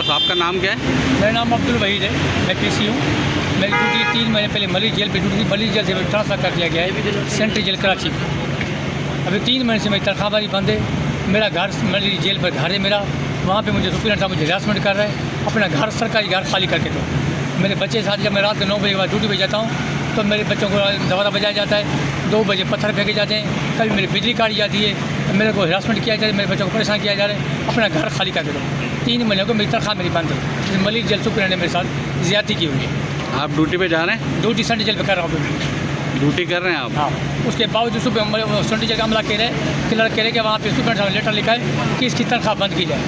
खिलाफ। आपका नाम क्या है? मेरा नाम अब्दुल वहीद है, मैं पीसी हूँ। मेरी ड्यूटी 3 महीने पहले मलिक जेल पे ड्यूटी थी। मलिक जेल से ट्रांसफ़र कर दिया गया है सेंट्रल जेल कराची। अभी 3 महीने से मेरी तनख्वाहबारी बंद है। मेरा घर मलिक जेल पर घर है मेरा, वहाँ पे मुझे सुप्रीडेंट साहब मुझे हरासमेंट कर रहा है। अपना घर, सरकारी घर खाली करके दो। मेरे बच्चे साथ जब मैं रात के 9 बजे के बाद ड्यूटी पे जाता हूँ तो मेरे बच्चों को दरवाज़ा बजाया जाता है, 2 बजे पत्थर फेंके जाते हैं, कभी मेरी बिजली काटी जाती है, मेरे को हरासमेंट किया जाता है, मेरे बच्चों को परेशान किया जा रहा है। अपना घर खाली करके दो। 3 महीने को मेरी तनख्वाह मेरी बंद है। मलिक जेल सुप्रीडेंट ने मेरे साथ ज़्यादती की हुई है। आप ड्यूटी पे जा रहे हैं? ड्यूटी सेंट्रल जेल पर कर रहा हूँ। ड्यूटी कर रहे हैं आप? हाँ, उसके बावजूद सुप्रीडेंट जेल का अमला कह रहे कि वहाँ पे सुप्रीडेंट साहब ने लेटर लिखा है कि इसकी तनख्वाह बंद की जाए।